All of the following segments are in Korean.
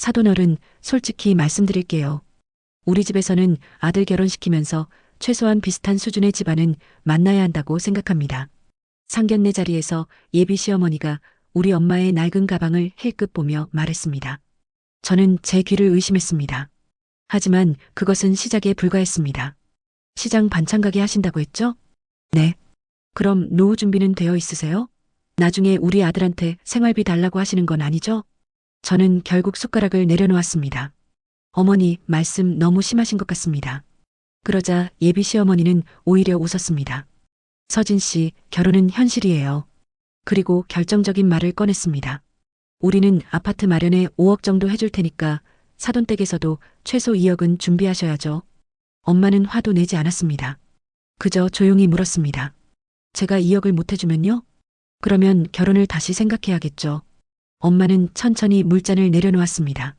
사돈어른, 솔직히 말씀드릴게요. 우리 집에서는 아들 결혼시키면서 최소한 비슷한 수준의 집안은 만나야 한다고 생각합니다. 상견례 자리에서 예비 시어머니가 우리 엄마의 낡은 가방을 힐끗 보며 말했습니다. 저는 제 귀를 의심했습니다. 하지만 그것은 시작에 불과했습니다. 시장 반찬 가게 하신다고 했죠? 네. 그럼 노후 준비는 되어 있으세요? 나중에 우리 아들한테 생활비 달라고 하시는 건 아니죠? 저는 결국 숟가락을 내려놓았습니다. 어머니, 말씀 너무 심하신 것 같습니다. 그러자 예비 시어머니는 오히려 웃었습니다. 서진 씨, 결혼은 현실이에요. 그리고 결정적인 말을 꺼냈습니다. 우리는 아파트 마련에 5억 정도 해줄 테니까 사돈댁에서도 최소 2억은 준비하셔야죠. 엄마는 화도 내지 않았습니다. 그저 조용히 물었습니다. 제가 2억을 못 해주면요? 그러면 결혼을 다시 생각해야겠죠. 엄마는 천천히 물잔을 내려놓았습니다.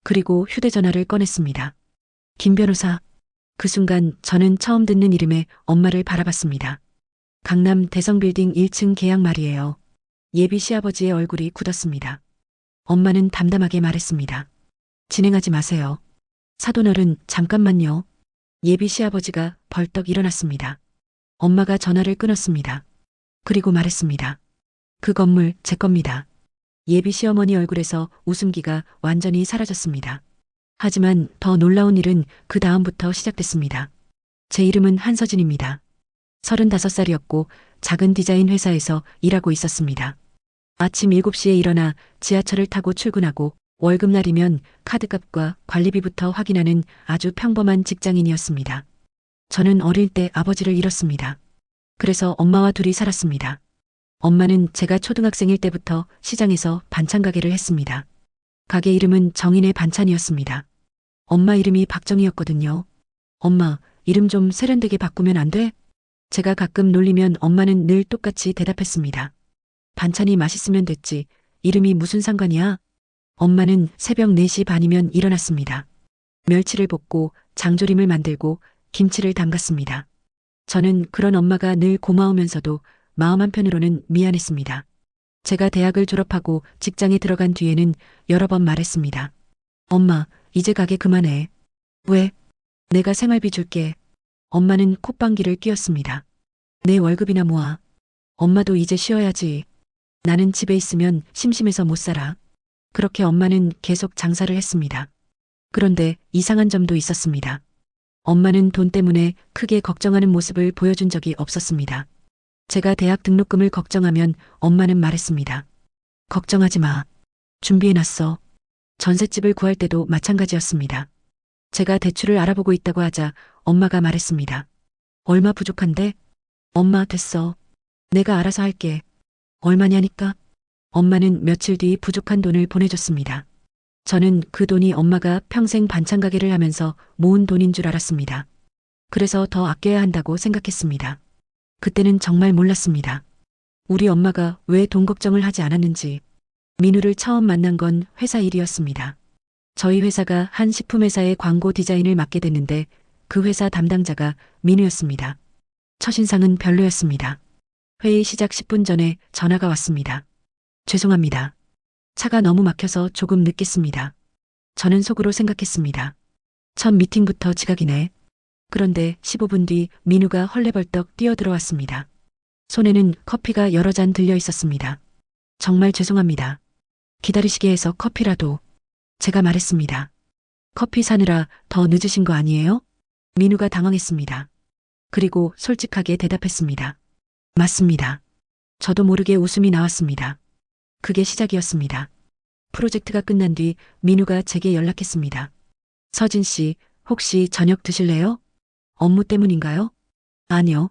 그리고 휴대전화를 꺼냈습니다. 김 변호사. 그 순간 저는 처음 듣는 이름에 엄마를 바라봤습니다. 강남 대성빌딩 1층 계약 말이에요. 예비 시아버지의 얼굴이 굳었습니다. 엄마는 담담하게 말했습니다. 진행하지 마세요. 사돈어른, 잠깐만요. 예비 시아버지가 벌떡 일어났습니다. 엄마가 전화를 끊었습니다. 그리고 말했습니다. 그 건물 제 겁니다. 예비 시어머니 얼굴에서 웃음기가 완전히 사라졌습니다. 하지만 더 놀라운 일은 그 다음부터 시작됐습니다. 제 이름은 한서진입니다. 35살이었고 작은 디자인 회사에서 일하고 있었습니다. 아침 7시에 일어나 지하철을 타고 출근하고 월급날이면 카드값과 관리비부터 확인하는 아주 평범한 직장인이었습니다. 저는 어릴 때 아버지를 잃었습니다. 그래서 엄마와 둘이 살았습니다. 엄마는 제가 초등학생일 때부터 시장에서 반찬 가게를 했습니다. 가게 이름은 정인의 반찬이었습니다. 엄마 이름이 박정희였거든요. 엄마, 이름 좀 세련되게 바꾸면 안 돼? 제가 가끔 놀리면 엄마는 늘 똑같이 대답했습니다. 반찬이 맛있으면 됐지. 이름이 무슨 상관이야? 엄마는 새벽 4시 반이면 일어났습니다. 멸치를 볶고 장조림을 만들고 김치를 담갔습니다. 저는 그런 엄마가 늘 고마우면서도 마음 한편으로는 미안했습니다. 제가 대학을 졸업하고 직장에 들어간 뒤에는 여러 번 말했습니다. 엄마, 이제 가게 그만해. 왜? 내가 생활비 줄게. 엄마는 콧방귀를 뀌었습니다. 내 월급이나 모아. 엄마도 이제 쉬어야지. 나는 집에 있으면 심심해서 못 살아. 그렇게 엄마는 계속 장사를 했습니다. 그런데 이상한 점도 있었습니다. 엄마는 돈 때문에 크게 걱정하는 모습을 보여준 적이 없었습니다. 제가 대학 등록금을 걱정하면 엄마는 말했습니다. 걱정하지 마. 준비해놨어. 전셋집을 구할 때도 마찬가지였습니다. 제가 대출을 알아보고 있다고 하자 엄마가 말했습니다. 얼마 부족한데? 엄마, 됐어. 내가 알아서 할게. 얼마냐니까? 엄마는 며칠 뒤 부족한 돈을 보내줬습니다. 저는 그 돈이 엄마가 평생 반찬 가게를 하면서 모은 돈인 줄 알았습니다. 그래서 더 아껴야 한다고 생각했습니다. 그때는 정말 몰랐습니다. 우리 엄마가 왜 돈 걱정을 하지 않았는지. 민우를 처음 만난 건 회사 일이었습니다. 저희 회사가 한 식품회사의 광고 디자인을 맡게 됐는데 그 회사 담당자가 민우였습니다. 첫인상은 별로였습니다. 회의 시작 10분 전에 전화가 왔습니다. 죄송합니다. 차가 너무 막혀서 조금 늦겠습니다. 저는 속으로 생각했습니다. 첫 미팅부터 지각이네. 그런데 15분 뒤 민우가 헐레벌떡 뛰어들어왔습니다. 손에는 커피가 여러 잔 들려 있었습니다. 정말 죄송합니다. 기다리시게 해서 커피라도. 제가 말했습니다. 커피 사느라 더 늦으신 거 아니에요? 민우가 당황했습니다. 그리고 솔직하게 대답했습니다. 맞습니다. 저도 모르게 웃음이 나왔습니다. 그게 시작이었습니다. 프로젝트가 끝난 뒤 민우가 제게 연락했습니다. 서진 씨, 혹시 저녁 드실래요? 업무 때문인가요? 아니요.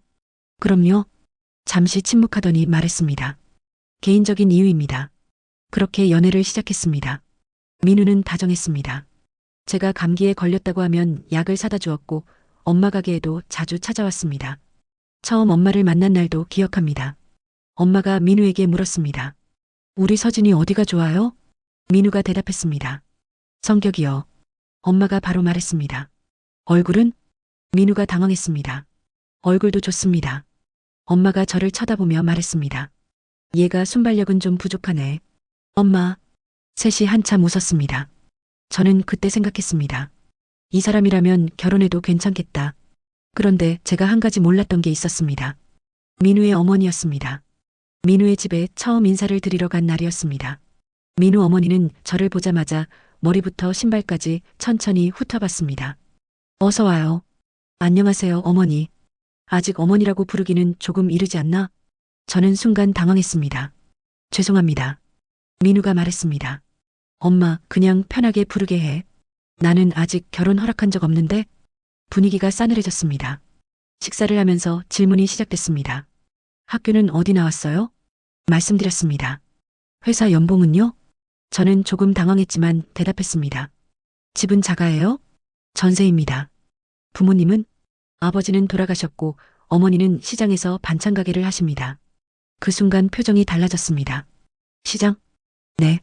그럼요. 잠시 침묵하더니 말했습니다. 개인적인 이유입니다. 그렇게 연애를 시작했습니다. 민우는 다정했습니다. 제가 감기에 걸렸다고 하면 약을 사다 주었고 엄마 가게에도 자주 찾아왔습니다. 처음 엄마를 만난 날도 기억합니다. 엄마가 민우에게 물었습니다. 우리 서진이 어디가 좋아요? 민우가 대답했습니다. 성격이요. 엄마가 바로 말했습니다. 얼굴은? 민우가 당황했습니다. 얼굴도 좋습니다. 엄마가 저를 쳐다보며 말했습니다. 얘가 순발력은 좀 부족하네. 엄마. 셋이 한참 웃었습니다. 저는 그때 생각했습니다. 이 사람이라면 결혼해도 괜찮겠다. 그런데 제가 한 가지 몰랐던 게 있었습니다. 민우의 어머니였습니다. 민우의 집에 처음 인사를 드리러 간 날이었습니다. 민우 어머니는 저를 보자마자 머리부터 신발까지 천천히 훑어봤습니다. 어서 와요. 안녕하세요, 어머니. 아직 어머니라고 부르기는 조금 이르지 않나? 저는 순간 당황했습니다. 죄송합니다. 민우가 말했습니다. 엄마, 그냥 편하게 부르게 해. 나는 아직 결혼 허락한 적 없는데? 분위기가 싸늘해졌습니다. 식사를 하면서 질문이 시작됐습니다. 학교는 어디 나왔어요? 말씀드렸습니다. 회사 연봉은요? 저는 조금 당황했지만 대답했습니다. 집은 자가예요? 전세입니다. 부모님은? 아버지는 돌아가셨고 어머니는 시장에서 반찬 가게를 하십니다. 그 순간 표정이 달라졌습니다. 시장? 네.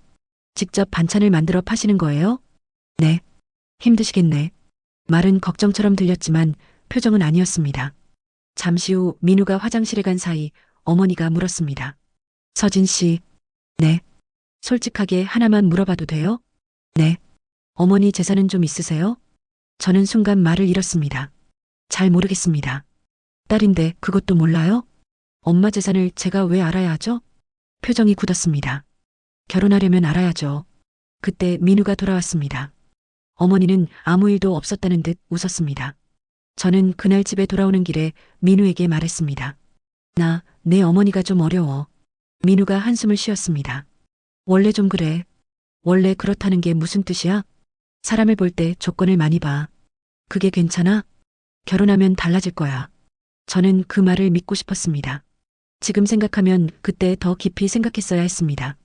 직접 반찬을 만들어 파시는 거예요? 네. 힘드시겠네. 말은 걱정처럼 들렸지만 표정은 아니었습니다. 잠시 후 민우가 화장실에 간 사이 어머니가 물었습니다. 서진 씨. 네. 솔직하게 하나만 물어봐도 돼요? 네. 어머니 재산은 좀 있으세요? 저는 순간 말을 잃었습니다. 잘 모르겠습니다. 딸인데 그것도 몰라요? 엄마 재산을 제가 왜 알아야 하죠? 표정이 굳었습니다. 결혼하려면 알아야죠. 그때 민우가 돌아왔습니다. 어머니는 아무 일도 없었다는 듯 웃었습니다. 저는 그날 집에 돌아오는 길에 민우에게 말했습니다. 내 어머니가 좀 어려워. 민우가 한숨을 쉬었습니다. 원래 좀 그래. 원래 그렇다는 게 무슨 뜻이야? 사람을 볼 때 조건을 많이 봐. 그게 괜찮아? 결혼하면 달라질 거야. 저는 그 말을 믿고 싶었습니다. 지금 생각하면 그때 더 깊이 생각했어야 했습니다.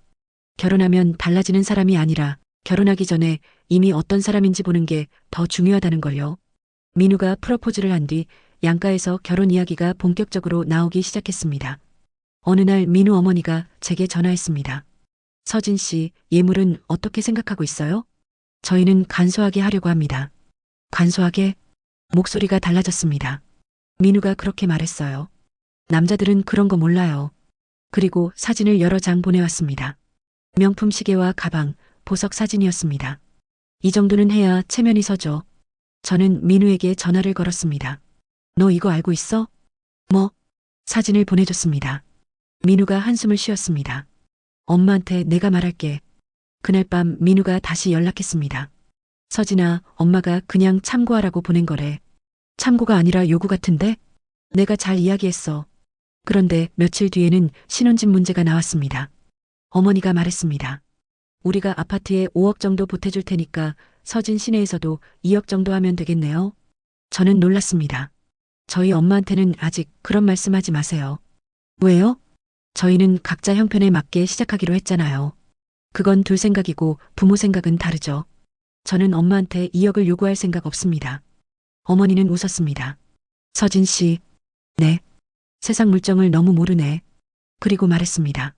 결혼하면 달라지는 사람이 아니라 결혼하기 전에 이미 어떤 사람인지 보는 게 더 중요하다는 걸요. 민우가 프러포즈를 한 뒤 양가에서 결혼 이야기가 본격적으로 나오기 시작했습니다. 어느 날 민우 어머니가 제게 전화했습니다. 서진 씨, 예물은 어떻게 생각하고 있어요? 저희는 간소하게 하려고 합니다. 간소하게? 목소리가 달라졌습니다. 민우가 그렇게 말했어요. 남자들은 그런 거 몰라요. 그리고 사진을 여러 장 보내왔습니다. 명품 시계와 가방, 보석 사진이었습니다. 이 정도는 해야 체면이 서죠. 저는 민우에게 전화를 걸었습니다. 너 이거 알고 있어? 뭐? 사진을 보내줬습니다. 민우가 한숨을 쉬었습니다. 엄마한테 내가 말할게. 그날 밤 민우가 다시 연락했습니다. 서진아, 엄마가 그냥 참고하라고 보낸 거래. 참고가 아니라 요구 같은데? 내가 잘 이야기했어. 그런데 며칠 뒤에는 신혼집 문제가 나왔습니다. 어머니가 말했습니다. 우리가 아파트에 5억 정도 보태줄 테니까 서진 시내에서도 2억 정도 하면 되겠네요. 저는 놀랐습니다. 저희 엄마한테는 아직 그런 말씀하지 마세요. 왜요? 저희는 각자 형편에 맞게 시작하기로 했잖아요. 그건 둘 생각이고 부모 생각은 다르죠. 저는 엄마한테 2억을 요구할 생각 없습니다. 어머니는 웃었습니다. 서진 씨. 네. 세상 물정을 너무 모르네. 그리고 말했습니다.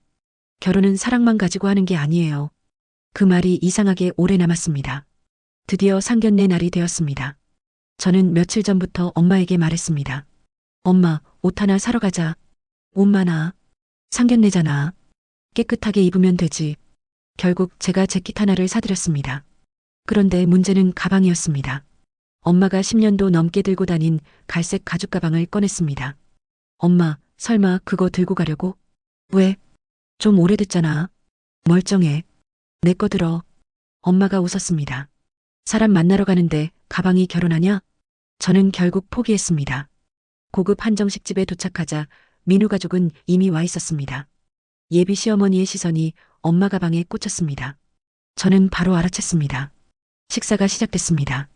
결혼은 사랑만 가지고 하는 게 아니에요. 그 말이 이상하게 오래 남았습니다. 드디어 상견례 날이 되었습니다. 저는 며칠 전부터 엄마에게 말했습니다. 엄마, 옷 하나 사러 가자. 옷 많아. 상견례잖아. 깨끗하게 입으면 되지. 결국 제가 재킷 하나를 사드렸습니다. 그런데 문제는 가방이었습니다. 엄마가 10년도 넘게 들고 다닌 갈색 가죽 가방을 꺼냈습니다. 엄마, 설마 그거 들고 가려고? 왜? 좀 오래됐잖아. 멀쩡해. 내 거 들어. 엄마가 웃었습니다. 사람 만나러 가는데 가방이 결혼하냐? 저는 결국 포기했습니다. 고급 한정식집에 도착하자 민우 가족은 이미 와 있었습니다. 예비 시어머니의 시선이 엄마 가방에 꽂혔습니다. 저는 바로 알아챘습니다. 식사가 시작됐습니다.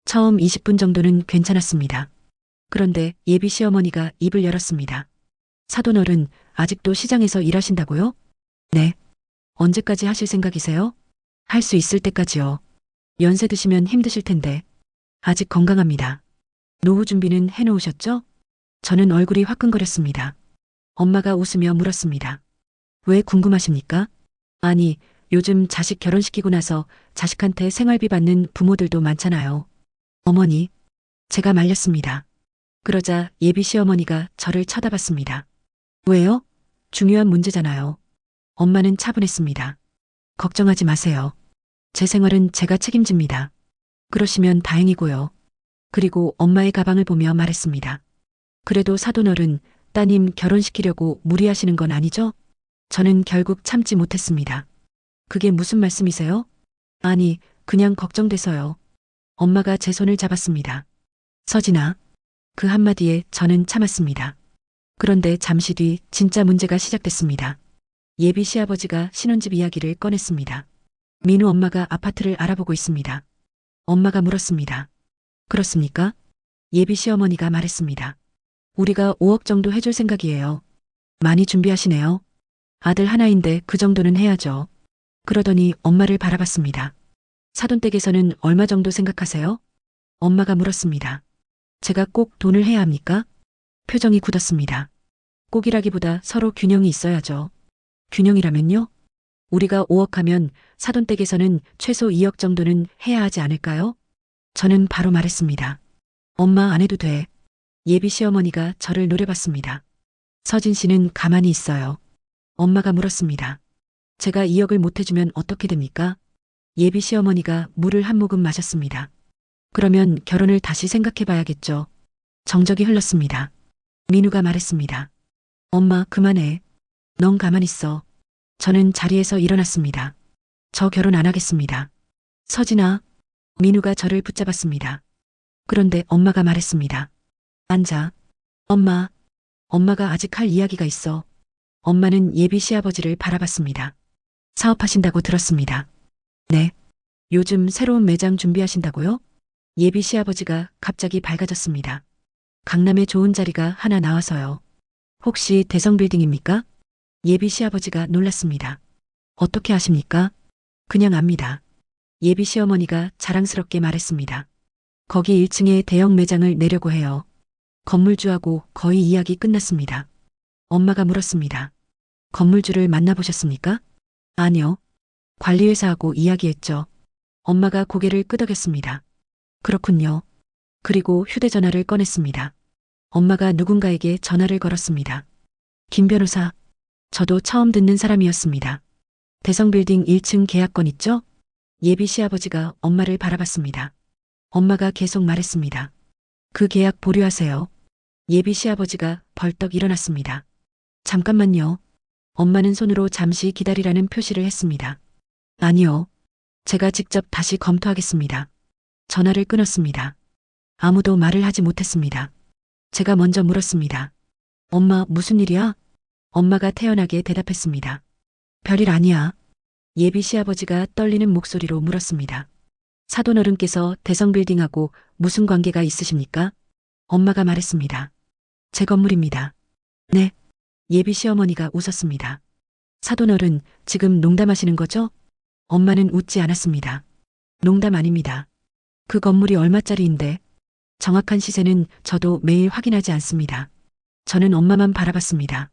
처음 20분 정도는 괜찮았습니다. 그런데 예비 시어머니가 입을 열었습니다. 사돈어른, 아직도 시장에서 일하신다고요? 네. 언제까지 하실 생각이세요? 할 수 있을 때까지요. 연세 드시면 힘드실 텐데. 아직 건강합니다. 노후 준비는 해놓으셨죠? 저는 얼굴이 화끈거렸습니다. 엄마가 웃으며 물었습니다. 왜 궁금하십니까? 아니, 요즘 자식 결혼시키고 나서 자식한테 생활비 받는 부모들도 많잖아요. 어머니, 제가 말렸습니다. 그러자 예비 시어머니가 저를 쳐다봤습니다. 왜요? 중요한 문제잖아요. 엄마는 차분했습니다. 걱정하지 마세요. 제 생활은 제가 책임집니다. 그러시면 다행이고요. 그리고 엄마의 가방을 보며 말했습니다. 그래도 사돈어른, 따님 결혼시키려고 무리하시는 건 아니죠? 저는 결국 참지 못했습니다. 그게 무슨 말씀이세요? 아니, 그냥 걱정돼서요. 엄마가 제 손을 잡았습니다. 서진아. 그 한마디에 저는 참았습니다. 그런데 잠시 뒤 진짜 문제가 시작됐습니다. 예비 시아버지가 신혼집 이야기를 꺼냈습니다. 민우 엄마가 아파트를 알아보고 있습니다. 엄마가 물었습니다. 그렇습니까? 예비 시어머니가 말했습니다. 우리가 5억 정도 해줄 생각이에요. 많이 준비하시네요. 아들 하나인데 그 정도는 해야죠. 그러더니 엄마를 바라봤습니다. 사돈댁에서는 얼마 정도 생각하세요? 엄마가 물었습니다. 제가 꼭 돈을 해야 합니까? 표정이 굳었습니다. 꼭이라기보다 서로 균형이 있어야죠. 균형이라면요? 우리가 5억 하면 사돈댁에서는 최소 2억 정도는 해야 하지 않을까요? 저는 바로 말했습니다. 엄마 안 해도 돼. 예비 시어머니가 저를 노려봤습니다. 서진 씨는 가만히 있어요. 엄마가 물었습니다. 제가 2억을 못 해주면 어떻게 됩니까? 예비 시어머니가 물을 한 모금 마셨습니다. 그러면 결혼을 다시 생각해 봐야겠죠. 정적이 흘렀습니다. 민우가 말했습니다. 엄마 그만해. 넌 가만히 있어. 저는 자리에서 일어났습니다. 저 결혼 안 하겠습니다. 서진아. 민우가 저를 붙잡았습니다. 그런데 엄마가 말했습니다. 앉아. 엄마. 엄마가 아직 할 이야기가 있어. 엄마는 예비 시아버지를 바라봤습니다. 사업하신다고 들었습니다. 네. 요즘 새로운 매장 준비하신다고요? 예비 시아버지가 갑자기 밝아졌습니다. 강남에 좋은 자리가 하나 나와서요. 혹시 대성빌딩입니까? 예비 시아버지가 놀랐습니다. 어떻게 아십니까? 그냥 압니다. 예비 시어머니가 자랑스럽게 말했습니다. 거기 1층에 대형 매장을 내려고 해요. 건물주하고 거의 이야기 끝났습니다. 엄마가 물었습니다. 건물주를 만나보셨습니까? 아니요. 관리회사하고 이야기했죠. 엄마가 고개를 끄덕였습니다. 그렇군요. 그리고 휴대전화를 꺼냈습니다. 엄마가 누군가에게 전화를 걸었습니다. 김 변호사. 저도 처음 듣는 사람이었습니다. 대성빌딩 1층 계약권 있죠? 예비 시아버지가 엄마를 바라봤습니다. 엄마가 계속 말했습니다. 그 계약 보류하세요. 예비 시아버지가 벌떡 일어났습니다. 잠깐만요. 엄마는 손으로 잠시 기다리라는 표시를 했습니다. 아니요. 제가 직접 다시 검토하겠습니다. 전화를 끊었습니다. 아무도 말을 하지 못했습니다. 제가 먼저 물었습니다. 엄마 무슨 일이야? 엄마가 태연하게 대답했습니다. 별일 아니야. 예비 시아버지가 떨리는 목소리로 물었습니다. 사돈어른께서 대성빌딩하고 무슨 관계가 있으십니까? 엄마가 말했습니다. 제 건물입니다. 네. 예비 시어머니가 웃었습니다. 사돈어른, 지금 농담하시는 거죠? 엄마는 웃지 않았습니다. 농담 아닙니다. 그 건물이 얼마짜리인데? 정확한 시세는 저도 매일 확인하지 않습니다. 저는 엄마만 바라봤습니다.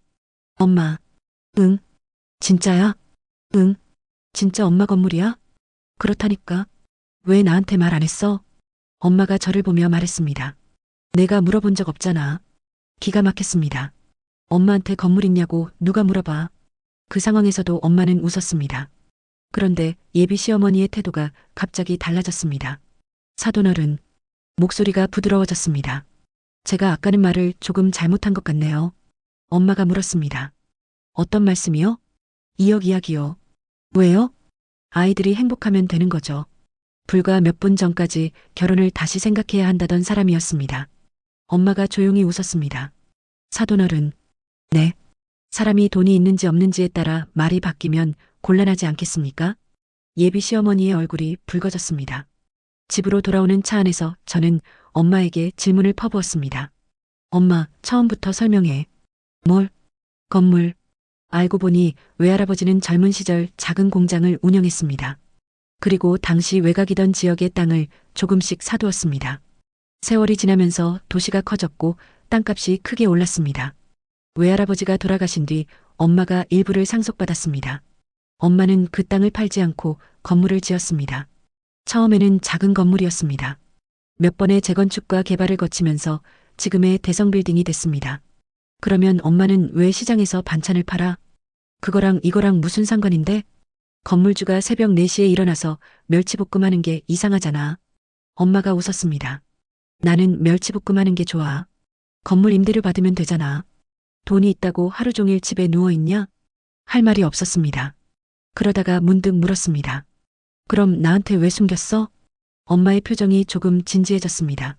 엄마. 응. 진짜야? 응. 진짜 엄마 건물이야? 그렇다니까. 왜 나한테 말 안 했어? 엄마가 저를 보며 말했습니다. 내가 물어본 적 없잖아. 기가 막혔습니다. 엄마한테 건물 있냐고 누가 물어봐. 그 상황에서도 엄마는 웃었습니다. 그런데 예비 시어머니의 태도가 갑자기 달라졌습니다. 사돈어른. 목소리가 부드러워졌습니다. 제가 아까는 말을 조금 잘못한 것 같네요. 엄마가 물었습니다. 어떤 말씀이요? 2억 이야기요. 왜요? 아이들이 행복하면 되는 거죠. 불과 몇 분 전까지 결혼을 다시 생각해야 한다던 사람이었습니다. 엄마가 조용히 웃었습니다. 사돈어른. 네. 사람이 돈이 있는지 없는지에 따라 말이 바뀌면 곤란하지 않겠습니까? 예비 시어머니의 얼굴이 붉어졌습니다. 집으로 돌아오는 차 안에서 저는 엄마에게 질문을 퍼부었습니다. 엄마, 처음부터 설명해. 뭘? 건물. 알고 보니 외할아버지는 젊은 시절 작은 공장을 운영했습니다. 그리고 당시 외곽이던 지역의 땅을 조금씩 사두었습니다. 세월이 지나면서 도시가 커졌고 땅값이 크게 올랐습니다. 외할아버지가 돌아가신 뒤 엄마가 일부를 상속받았습니다. 엄마는 그 땅을 팔지 않고 건물을 지었습니다. 처음에는 작은 건물이었습니다. 몇 번의 재건축과 개발을 거치면서 지금의 대성빌딩이 됐습니다. 그러면 엄마는 왜 시장에서 반찬을 팔아? 그거랑 이거랑 무슨 상관인데? 건물주가 새벽 4시에 일어나서 멸치볶음 하는 게 이상하잖아. 엄마가 웃었습니다. 나는 멸치볶음 하는 게 좋아. 건물 임대료 받으면 되잖아. 돈이 있다고 하루 종일 집에 누워있냐? 할 말이 없었습니다. 그러다가 문득 물었습니다. 그럼 나한테 왜 숨겼어? 엄마의 표정이 조금 진지해졌습니다.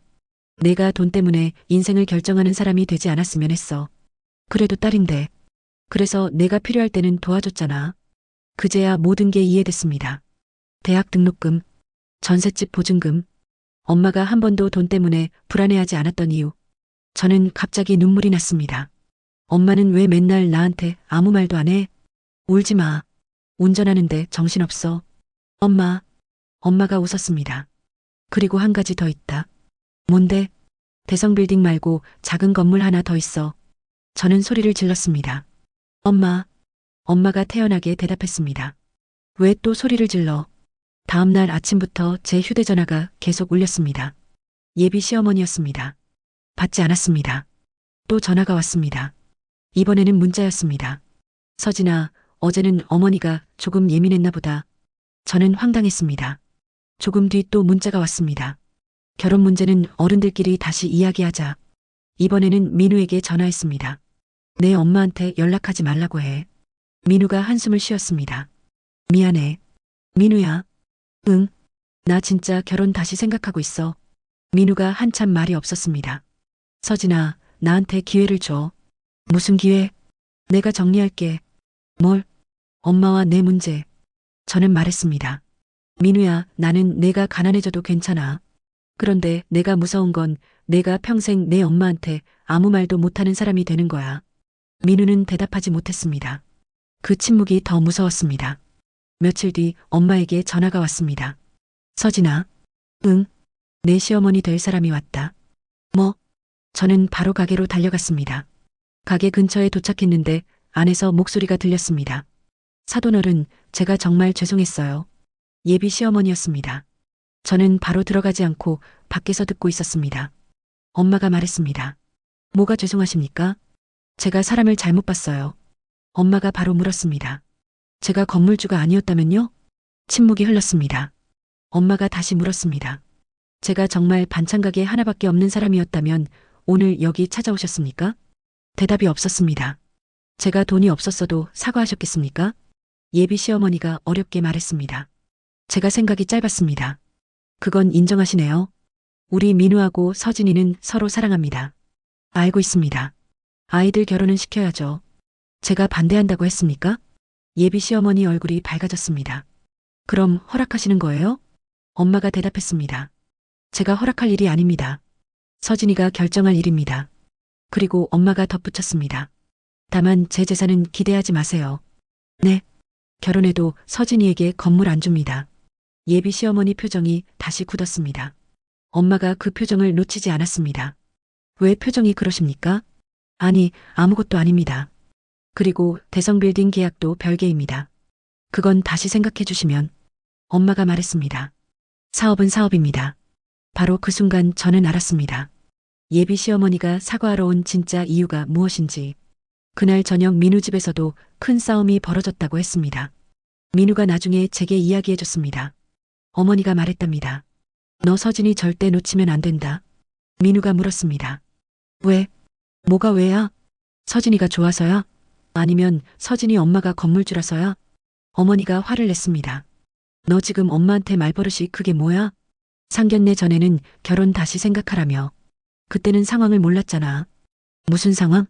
내가 돈 때문에 인생을 결정하는 사람이 되지 않았으면 했어. 그래도 딸인데. 그래서 내가 필요할 때는 도와줬잖아. 그제야 모든 게 이해됐습니다. 대학 등록금, 전셋집 보증금, 엄마가 한 번도 돈 때문에 불안해하지 않았던 이유. 저는 갑자기 눈물이 났습니다. 엄마는 왜 맨날 나한테 아무 말도 안 해? 울지 마. 운전하는데 정신없어. 엄마. 엄마가 웃었습니다. 그리고 한 가지 더 있다. 뭔데? 대성빌딩 말고 작은 건물 하나 더 있어. 저는 소리를 질렀습니다. 엄마. 엄마가 태연하게 대답했습니다. 왜 또 소리를 질러? 다음 날 아침부터 제 휴대전화가 계속 울렸습니다. 예비 시어머니였습니다. 받지 않았습니다. 또 전화가 왔습니다. 이번에는 문자였습니다. 서진아, 어제는 어머니가 조금 예민했나 보다. 저는 황당했습니다. 조금 뒤 또 문자가 왔습니다. 결혼 문제는 어른들끼리 다시 이야기하자. 이번에는 민우에게 전화했습니다. 내 엄마한테 연락하지 말라고 해. 민우가 한숨을 쉬었습니다. 미안해. 민우야. 응. 나 진짜 결혼 다시 생각하고 있어. 민우가 한참 말이 없었습니다. 서진아, 나한테 기회를 줘. 무슨 기회? 내가 정리할게. 뭘? 엄마와 내 문제. 저는 말했습니다. 민우야, 나는 내가 가난해져도 괜찮아. 그런데 내가 무서운 건 내가 평생 내 엄마한테 아무 말도 못하는 사람이 되는 거야. 민우는 대답하지 못했습니다. 그 침묵이 더 무서웠습니다. 며칠 뒤 엄마에게 전화가 왔습니다. 서진아. 응. 내 시어머니 될 사람이 왔다. 뭐? 저는 바로 가게로 달려갔습니다. 가게 근처에 도착했는데 안에서 목소리가 들렸습니다. 사돈어른, 제가 정말 죄송했어요. 예비 시어머니였습니다. 저는 바로 들어가지 않고 밖에서 듣고 있었습니다. 엄마가 말했습니다. 뭐가 죄송하십니까? 제가 사람을 잘못 봤어요. 엄마가 바로 물었습니다. 제가 건물주가 아니었다면요? 침묵이 흘렀습니다. 엄마가 다시 물었습니다. 제가 정말 반찬가게 하나밖에 없는 사람이었다면 오늘 여기 찾아오셨습니까? 대답이 없었습니다. 제가 돈이 없었어도 사과하셨겠습니까? 예비 시어머니가 어렵게 말했습니다. 제가 생각이 짧았습니다. 그건 인정하시네요. 우리 민우하고 서진이는 서로 사랑합니다. 알고 있습니다. 아이들 결혼은 시켜야죠. 제가 반대한다고 했습니까? 예비 시어머니 얼굴이 밝아졌습니다. 그럼 허락하시는 거예요? 엄마가 대답했습니다. 제가 허락할 일이 아닙니다. 서진이가 결정할 일입니다. 그리고 엄마가 덧붙였습니다. 다만 제 재산은 기대하지 마세요. 네. 결혼해도 서진이에게 건물 안 줍니다. 예비 시어머니 표정이 다시 굳었습니다. 엄마가 그 표정을 놓치지 않았습니다. 왜 표정이 그러십니까? 아니, 아무것도 아닙니다. 그리고 대성빌딩 계약도 별개입니다. 그건 다시 생각해 주시면. 엄마가 말했습니다. 사업은 사업입니다. 바로 그 순간 저는 알았습니다. 예비 시어머니가 사과하러 온 진짜 이유가 무엇인지. 그날 저녁 민우 집에서도 큰 싸움이 벌어졌다고 했습니다. 민우가 나중에 제게 이야기해 줬습니다. 어머니가 말했답니다. 너 서진이 절대 놓치면 안 된다. 민우가 물었습니다. 왜? 뭐가 왜야? 서진이가 좋아서야? 아니면 서진이 엄마가 건물주라서야? 어머니가 화를 냈습니다. 너 지금 엄마한테 말버릇이 그게 뭐야? 상견례 전에는 결혼 다시 생각하라며. 그때는 상황을 몰랐잖아. 무슨 상황?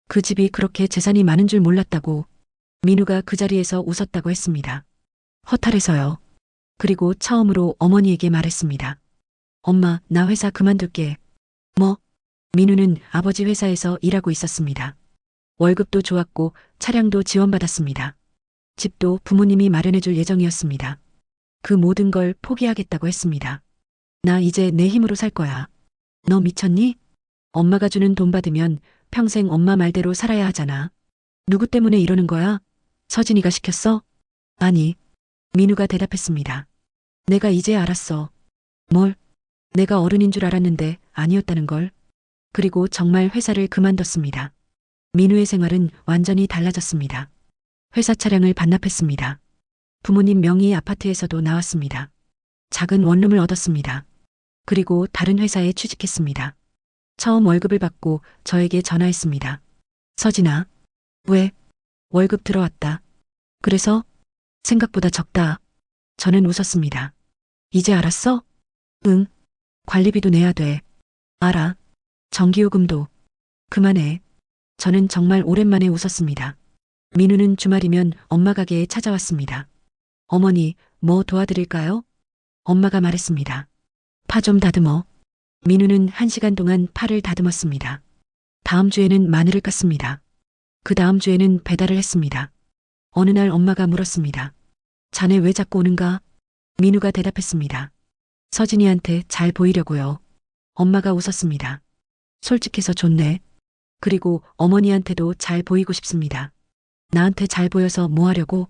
그 집이 그렇게 재산이 많은 줄 몰랐다고. 민우가 그 자리에서 웃었다고 했습니다. 허탈해서요. 그리고 처음으로 어머니에게 말했습니다. 엄마, 나 회사 그만둘게. 뭐? 민우는 아버지 회사에서 일하고 있었습니다. 월급도 좋았고 차량도 지원받았습니다. 집도 부모님이 마련해줄 예정이었습니다. 그 모든 걸 포기하겠다고 했습니다. 나 이제 내 힘으로 살 거야. 너 미쳤니? 엄마가 주는 돈 받으면 평생 엄마 말대로 살아야 하잖아. 누구 때문에 이러는 거야? 서진이가 시켰어? 아니. 민우가 대답했습니다. 내가 이제 알았어. 뭘? 내가 어른인 줄 알았는데 아니었다는 걸. 그리고 정말 회사를 그만뒀습니다. 민우의 생활은 완전히 달라졌습니다. 회사 차량을 반납했습니다. 부모님 명의의 아파트에서도 나왔습니다. 작은 원룸을 얻었습니다. 그리고 다른 회사에 취직했습니다. 처음 월급을 받고 저에게 전화했습니다. 서진아, 왜? 월급 들어왔다. 그래서? 생각보다 적다. 저는 웃었습니다. 이제 알았어? 응. 관리비도 내야 돼. 알아. 전기요금도. 그만해. 저는 정말 오랜만에 웃었습니다. 민우는 주말이면 엄마 가게에 찾아왔습니다. 어머니, 뭐 도와드릴까요? 엄마가 말했습니다. 파 좀 다듬어. 민우는 1시간 동안 파를 다듬었습니다. 다음 주에는 마늘을 깠습니다. 그 다음 주에는 배달을 했습니다. 어느 날 엄마가 물었습니다. 자네 왜 자꾸 오는가? 민우가 대답했습니다. 서진이한테 잘 보이려고요. 엄마가 웃었습니다. 솔직해서 좋네. 그리고 어머니한테도 잘 보이고 싶습니다. 나한테 잘 보여서 뭐 하려고?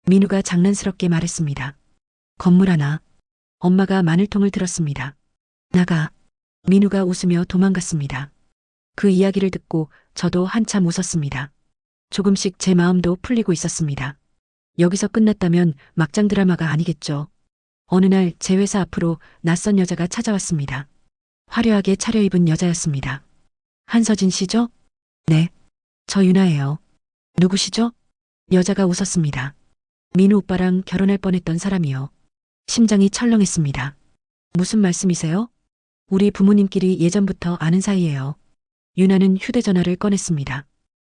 민우가 장난스럽게 말했습니다. 건물 하나. 엄마가 마늘통을 들었습니다. 나가. 민우가 웃으며 도망갔습니다. 그 이야기를 듣고 저도 한참 웃었습니다. 조금씩 제 마음도 풀리고 있었습니다. 여기서 끝났다면 막장 드라마가 아니겠죠. 어느 날 제 회사 앞으로 낯선 여자가 찾아왔습니다. 화려하게 차려입은 여자였습니다. 한서진 씨죠? 네. 저 유나예요. 누구시죠? 여자가 웃었습니다. 민우 오빠랑 결혼할 뻔했던 사람이요. 심장이 철렁했습니다. 무슨 말씀이세요? 우리 부모님끼리 예전부터 아는 사이예요. 유나는 휴대전화를 꺼냈습니다.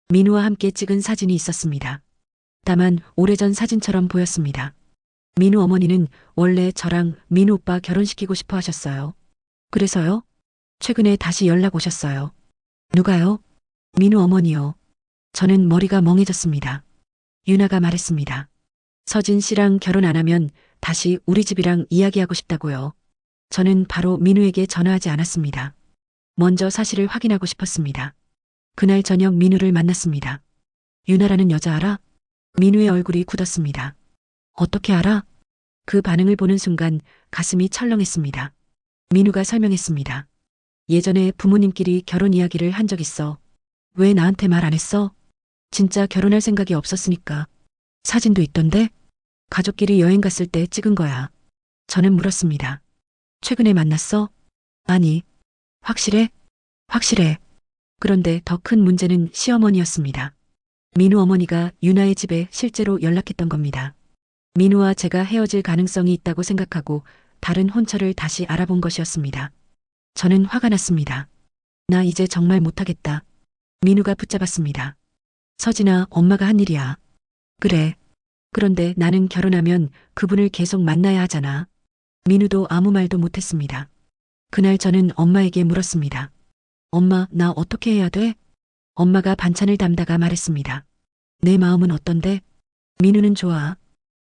민우와 함께 찍은 사진이 있었습니다. 다만 오래전 사진처럼 보였습니다. 민우 어머니는 원래 저랑 민우 오빠 결혼시키고 싶어 하셨어요. 그래서요? 최근에 다시 연락 오셨어요. 누가요? 민우 어머니요. 저는 머리가 멍해졌습니다. 유나가 말했습니다. 서진 씨랑 결혼 안 하면 다시 우리 집이랑 이야기하고 싶다고요. 저는 바로 민우에게 전화하지 않았습니다. 먼저 사실을 확인하고 싶었습니다. 그날 저녁 민우를 만났습니다. 유나라는 여자 알아? 민우의 얼굴이 굳었습니다. 어떻게 알아? 그 반응을 보는 순간 가슴이 철렁했습니다. 민우가 설명했습니다. 예전에 부모님끼리 결혼 이야기를 한 적 있어. 왜 나한테 말 안 했어? 진짜 결혼할 생각이 없었으니까. 사진도 있던데? 가족끼리 여행 갔을 때 찍은 거야. 저는 물었습니다. 최근에 만났어? 아니. 확실해? 확실해. 그런데 더 큰 문제는 시어머니였습니다. 민우 어머니가 유나의 집에 실제로 연락했던 겁니다. 민우와 제가 헤어질 가능성이 있다고 생각하고 다른 혼처를 다시 알아본 것이었습니다. 저는 화가 났습니다. 나 이제 정말 못하겠다. 민우가 붙잡았습니다. 서진아, 엄마가 한 일이야. 그래. 그런데 나는 결혼하면 그분을 계속 만나야 하잖아. 민우도 아무 말도 못했습니다. 그날 저는 엄마에게 물었습니다. 엄마, 나 어떻게 해야 돼? 엄마가 반찬을 담다가 말했습니다. 내 마음은 어떤데? 민우는 좋아.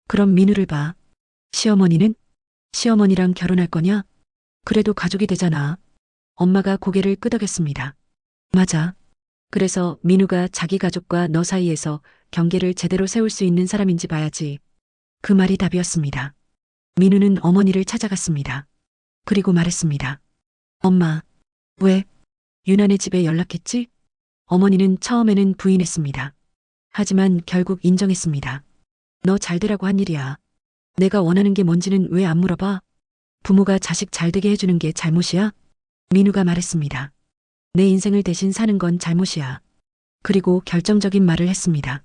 그럼 민우를 봐. 시어머니는? 시어머니랑 결혼할 거냐? 그래도 가족이 되잖아. 엄마가 고개를 끄덕였습니다. 맞아. 그래서 민우가 자기 가족과 너 사이에서 경계를 제대로 세울 수 있는 사람인지 봐야지. 그 말이 답이었습니다. 민우는 어머니를 찾아갔습니다. 그리고 말했습니다. 엄마, 왜? 유나네 집에 연락했지? 어머니는 처음에는 부인했습니다. 하지만 결국 인정했습니다. 너 잘되라고 한 일이야. 내가 원하는 게 뭔지는 왜 안 물어봐? 부모가 자식 잘되게 해주는 게 잘못이야? 민우가 말했습니다. 내 인생을 대신 사는 건 잘못이야. 그리고 결정적인 말을 했습니다.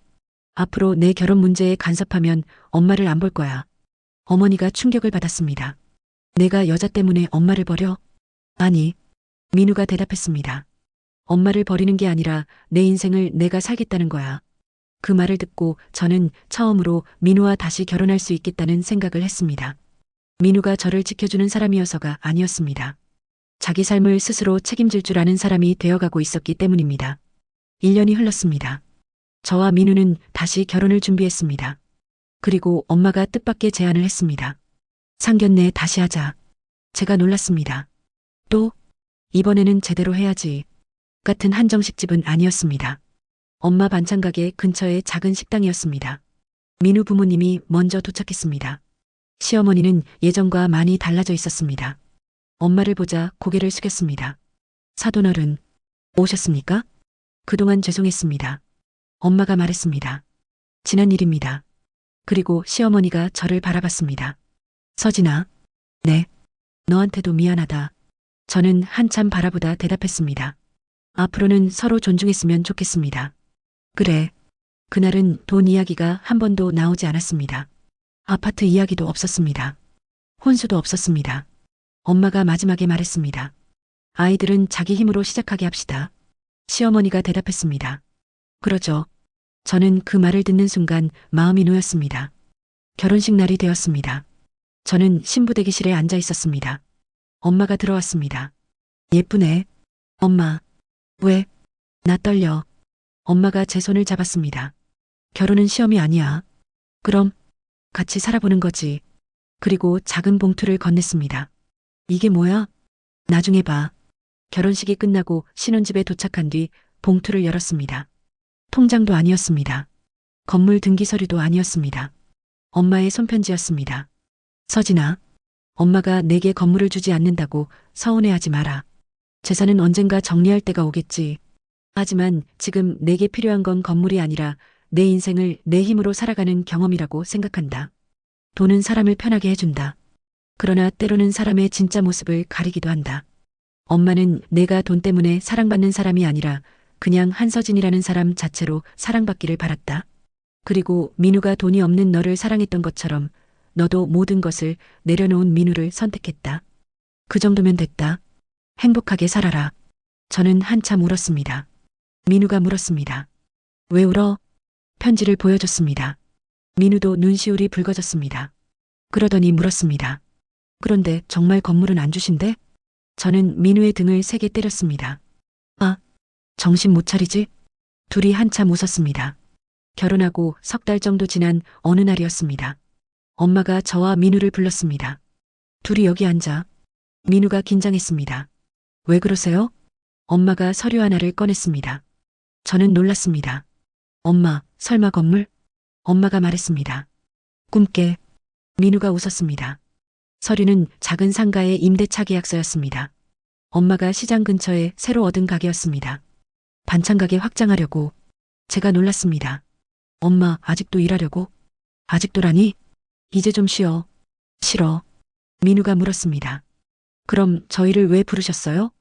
앞으로 내 결혼 문제에 간섭하면 엄마를 안 볼 거야. 어머니가 충격을 받았습니다. 내가 여자 때문에 엄마를 버려? 아니. 민우가 대답했습니다. 엄마를 버리는 게 아니라 내 인생을 내가 살겠다는 거야. 그 말을 듣고 저는 처음으로 민우와 다시 결혼할 수 있겠다는 생각을 했습니다. 민우가 저를 지켜주는 사람이어서가 아니었습니다. 자기 삶을 스스로 책임질 줄 아는 사람이 되어가고 있었기 때문입니다. 1년이 흘렀습니다. 저와 민우는 다시 결혼을 준비했습니다. 그리고 엄마가 뜻밖의 제안을 했습니다. 상견례 다시 하자. 제가 놀랐습니다. 또? 이번에는 제대로 해야지. 같은 한정식집은 아니었습니다. 엄마 반찬 가게 근처의 작은 식당이었습니다. 민우 부모님이 먼저 도착했습니다. 시어머니는 예전과 많이 달라져 있었습니다. 엄마를 보자 고개를 숙였습니다. 사돈어른, 오셨습니까? 그동안 죄송했습니다. 엄마가 말했습니다. 지난 일입니다. 그리고 시어머니가 저를 바라봤습니다. 서진아. 네. 너한테도 미안하다. 저는 한참 바라보다 대답했습니다. 앞으로는 서로 존중했으면 좋겠습니다. 그래. 그날은 돈 이야기가 한 번도 나오지 않았습니다. 아파트 이야기도 없었습니다. 혼수도 없었습니다. 엄마가 마지막에 말했습니다. 아이들은 자기 힘으로 시작하게 합시다. 시어머니가 대답했습니다. 그러죠. 저는 그 말을 듣는 순간 마음이 놓였습니다. 결혼식 날이 되었습니다. 저는 신부 대기실에 앉아 있었습니다. 엄마가 들어왔습니다. 예쁘네. 엄마. 왜? 나 떨려. 엄마가 제 손을 잡았습니다. 결혼은 시험이 아니야. 그럼 같이 살아보는 거지. 그리고 작은 봉투를 건넸습니다. 이게 뭐야? 나중에 봐. 결혼식이 끝나고 신혼집에 도착한 뒤 봉투를 열었습니다. 통장도 아니었습니다. 건물 등기 서류도 아니었습니다. 엄마의 손편지였습니다. 서진아, 엄마가 내게 건물을 주지 않는다고 서운해하지 마라. 재산은 언젠가 정리할 때가 오겠지. 하지만 지금 내게 필요한 건 건물이 아니라 내 인생을 내 힘으로 살아가는 경험이라고 생각한다. 돈은 사람을 편하게 해준다. 그러나 때로는 사람의 진짜 모습을 가리기도 한다. 엄마는 내가 돈 때문에 사랑받는 사람이 아니라 그냥 한서진이라는 사람 자체로 사랑받기를 바랐다. 그리고 민우가 돈이 없는 너를 사랑했던 것처럼 너도 모든 것을 내려놓은 민우를 선택했다. 그 정도면 됐다. 행복하게 살아라. 저는 한참 울었습니다. 민우가 물었습니다. 왜 울어? 편지를 보여줬습니다. 민우도 눈시울이 붉어졌습니다. 그러더니 물었습니다. 그런데 정말 건물은 안 주신대? 저는 민우의 등을 세게 때렸습니다. 아, 정신 못 차리지? 둘이 한참 웃었습니다. 결혼하고 석 달 정도 지난 어느 날이었습니다. 엄마가 저와 민우를 불렀습니다. 둘이 여기 앉아. 민우가 긴장했습니다. 왜 그러세요? 엄마가 서류 하나를 꺼냈습니다. 저는 놀랐습니다. 엄마, 설마 건물? 엄마가 말했습니다. 꿈깨. 민우가 웃었습니다. 서류는 작은 상가의 임대차 계약서였습니다. 엄마가 시장 근처에 새로 얻은 가게였습니다. 반찬 가게 확장하려고. 제가 놀랐습니다. 엄마, 아직도 일하려고? 아직도라니? 이제 좀 쉬어. 싫어. 민우가 물었습니다. 그럼 저희를 왜 부르셨어요?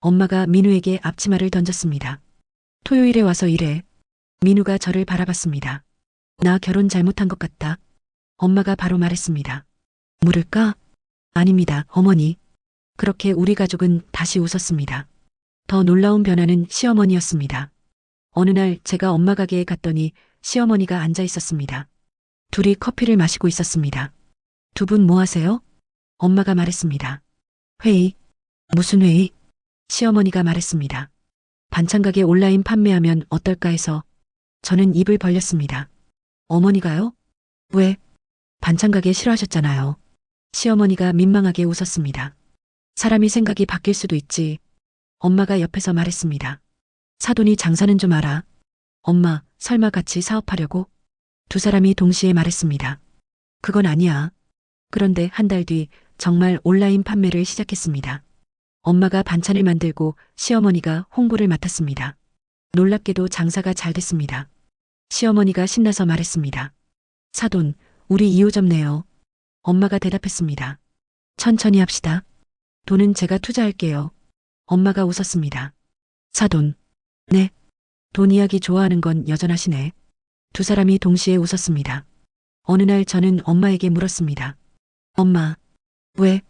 엄마가 민우에게 앞치마를 던졌습니다. 토요일에 와서 일해. 민우가 저를 바라봤습니다. 나 결혼 잘못한 것 같다. 엄마가 바로 말했습니다. 물을까? 아닙니다, 어머니. 그렇게 우리 가족은 다시 웃었습니다. 더 놀라운 변화는 시어머니였습니다. 어느 날 제가 엄마 가게에 갔더니 시어머니가 앉아 있었습니다. 둘이 커피를 마시고 있었습니다. 두 분 뭐 하세요? 엄마가 말했습니다. 회의. 무슨 회의? 시어머니가 말했습니다. 반찬 가게 온라인 판매하면 어떨까 해서. 저는 입을 벌렸습니다. 어머니가요? 왜? 반찬 가게 싫어하셨잖아요. 시어머니가 민망하게 웃었습니다. 사람이 생각이 바뀔 수도 있지. 엄마가 옆에서 말했습니다. 사돈이 장사는 좀 알아. 엄마, 설마 같이 사업하려고? 두 사람이 동시에 말했습니다. 그건 아니야. 그런데 한 달 뒤 정말 온라인 판매를 시작했습니다. 엄마가 반찬을 만들고 시어머니가 홍보를 맡았습니다. 놀랍게도 장사가 잘 됐습니다. 시어머니가 신나서 말했습니다. 사돈, 우리 2호점 내요. 엄마가 대답했습니다. 천천히 합시다. 돈은 제가 투자할게요. 엄마가 웃었습니다. 사돈. 네. 돈 이야기 좋아하는 건 여전하시네. 두 사람이 동시에 웃었습니다. 어느 날 저는 엄마에게 물었습니다. 엄마. 왜?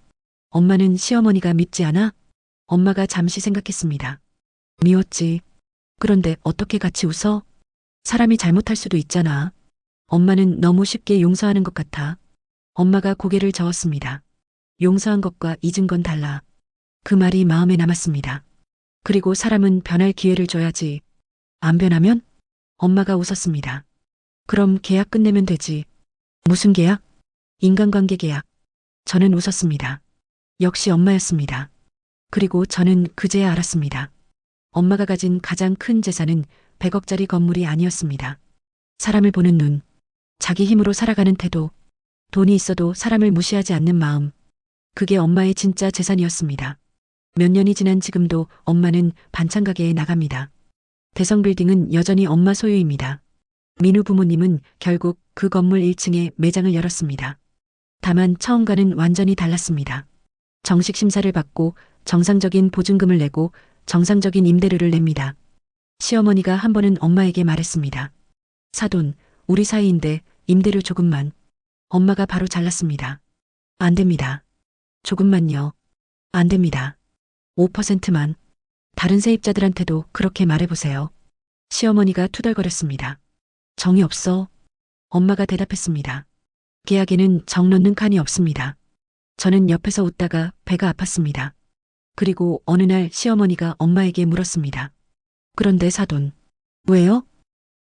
엄마는 시어머니가 밉지 않아? 엄마가 잠시 생각했습니다. 미웠지. 그런데 어떻게 같이 웃어? 사람이 잘못할 수도 있잖아. 엄마는 너무 쉽게 용서하는 것 같아. 엄마가 고개를 저었습니다. 용서한 것과 잊은 건 달라. 그 말이 마음에 남았습니다. 그리고 사람은 변할 기회를 줘야지. 안 변하면? 엄마가 웃었습니다. 그럼 계약 끝내면 되지. 무슨 계약? 인간관계 계약. 저는 웃었습니다. 역시 엄마였습니다. 그리고 저는 그제야 알았습니다. 엄마가 가진 가장 큰 재산은 100억짜리 건물이 아니었습니다. 사람을 보는 눈, 자기 힘으로 살아가는 태도, 돈이 있어도 사람을 무시하지 않는 마음. 그게 엄마의 진짜 재산이었습니다. 몇 년이 지난 지금도 엄마는 반찬 가게에 나갑니다. 대성 빌딩은 여전히 엄마 소유입니다. 민우 부모님은 결국 그 건물 1층에 매장을 열었습니다. 다만 처음과는 완전히 달랐습니다. 정식 심사를 받고 정상적인 보증금을 내고 정상적인 임대료를 냅니다. 시어머니가 한 번은 엄마에게 말했습니다. 사돈, 우리 사이인데 임대료 조금만. 엄마가 바로 잘랐습니다. 안 됩니다. 조금만요. 안 됩니다. 5%만. 다른 세입자들한테도 그렇게 말해보세요. 시어머니가 투덜거렸습니다. 정이 없어. 엄마가 대답했습니다. 계약에는 정 넣는 칸이 없습니다. 저는 옆에서 웃다가 배가 아팠습니다. 그리고 어느 날 시어머니가 엄마에게 물었습니다. 그런데 사돈, 왜요?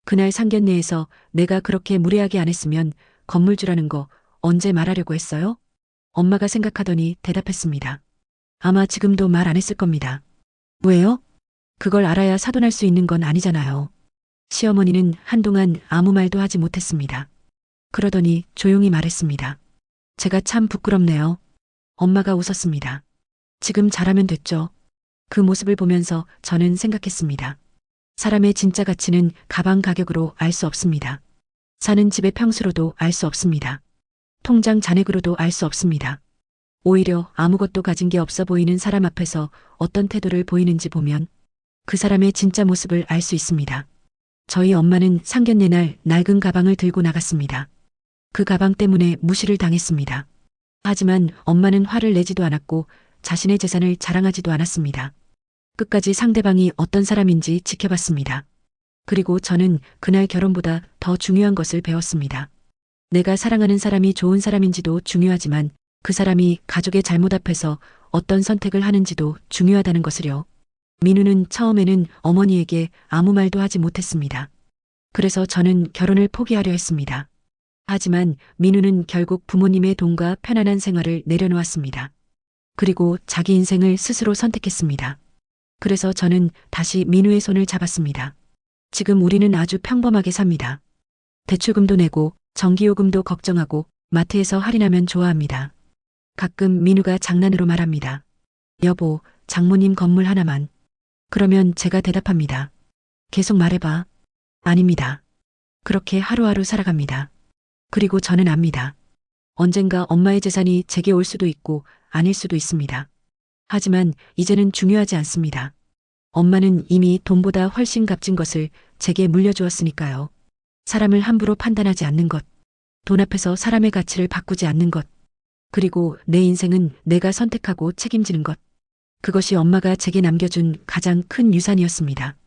그날 상견례에서 내가 그렇게 무례하게 안 했으면 건물주라는 거 언제 말하려고 했어요? 엄마가 생각하더니 대답했습니다. 아마 지금도 말 안 했을 겁니다. 왜요? 그걸 알아야 사돈할 수 있는 건 아니잖아요. 시어머니는 한동안 아무 말도 하지 못했습니다. 그러더니 조용히 말했습니다. 제가 참 부끄럽네요. 엄마가 웃었습니다. 지금 잘하면 됐죠. 그 모습을 보면서 저는 생각했습니다. 사람의 진짜 가치는 가방 가격으로 알 수 없습니다. 사는 집의 평수로도 알 수 없습니다. 통장 잔액으로도 알 수 없습니다. 오히려 아무것도 가진 게 없어 보이는 사람 앞에서 어떤 태도를 보이는지 보면 그 사람의 진짜 모습을 알 수 있습니다. 저희 엄마는 상견례 날 낡은 가방을 들고 나갔습니다. 그 가방 때문에 무시를 당했습니다. 하지만 엄마는 화를 내지도 않았고 자신의 재산을 자랑하지도 않았습니다. 끝까지 상대방이 어떤 사람인지 지켜봤습니다. 그리고 저는 그날 결혼보다 더 중요한 것을 배웠습니다. 내가 사랑하는 사람이 좋은 사람인지도 중요하지만 그 사람이 가족의 잘못 앞에서 어떤 선택을 하는지도 중요하다는 것을요. 민우는 처음에는 어머니에게 아무 말도 하지 못했습니다. 그래서 저는 결혼을 포기하려 했습니다. 하지만 민우는 결국 부모님의 돈과 편안한 생활을 내려놓았습니다. 그리고 자기 인생을 스스로 선택했습니다. 그래서 저는 다시 민우의 손을 잡았습니다. 지금 우리는 아주 평범하게 삽니다. 대출금도 내고 전기요금도 걱정하고 마트에서 할인하면 좋아합니다. 가끔 민우가 장난으로 말합니다. 여보, 장모님 건물 하나만. 그러면 제가 대답합니다. 계속 말해봐. 아닙니다. 그렇게 하루하루 살아갑니다. 그리고 저는 압니다. 언젠가 엄마의 재산이 제게 올 수도 있고 아닐 수도 있습니다. 하지만 이제는 중요하지 않습니다. 엄마는 이미 돈보다 훨씬 값진 것을 제게 물려주었으니까요. 사람을 함부로 판단하지 않는 것, 돈 앞에서 사람의 가치를 바꾸지 않는 것, 그리고 내 인생은 내가 선택하고 책임지는 것. 그것이 엄마가 제게 남겨준 가장 큰 유산이었습니다.